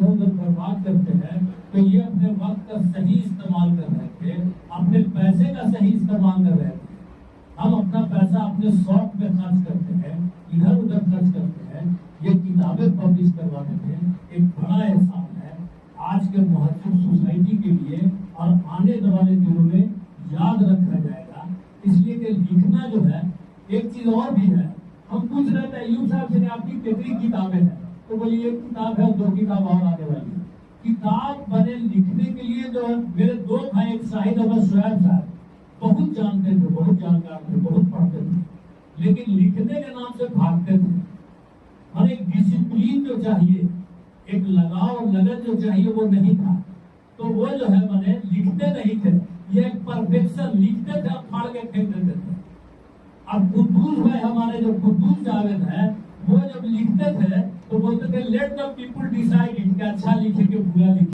ادھر ادھر برباد کرتے ہیں تو یہ اپنے وقت کا صحیح استعمال کر رہے تھے، اپنے پیسے کا صحیح استعمال کر رہے تھے۔ ہم اپنا پیسہ اپنے شوق میں خرچ کرتے ہیں، ادھر ادھر خرچ کرتے ہیں۔ یہ کتابیں پبلش کروانے میں ایک بڑا احسان ہے آج کے مہذب سوسائٹی کے لیے، اور آنے والے دنوں میں یاد رکھا جائے گا۔ اس لیے کہ لکھنا جو ہے، ایک چیز اور بھی ہے، ہم پوچھ رہے تھے ایوب صاحب سے آپ کی کتنی کتابیں ہیں، تو بولیے ایک کتاب ہے، 2 کتاب اور آنے والی ہے۔ کتاب بنے لکھنے کے لیے جو میرے 2 بھائی، ایک شاہد احمد شعیب صاحب بہت جانتے تھے، بہت جانکار تھے، بہت پڑھتے تھے، لیکن لکھنے کے نام سے بھاگتے تھے۔ اور ایک ڈسپلین جو چاہیے، ایک لگاؤ اور لگن جو چاہیے وہ نہیں تھا، تو وہ جو ہے بنے لکھتے نہیں تھے۔ یہ ایک پرفیکشن، لکھتے تھے اب پھاڑ کے پھینک دیتے تھے۔ اب قدوس بھائی ہمارے جو قدوس جاوید ہیں، وہ جب لکھتے تھے تو بولتے تھے لیٹ دا پیپل ڈیسائڈ کہ اچھا لکھے کہ برا لکھے۔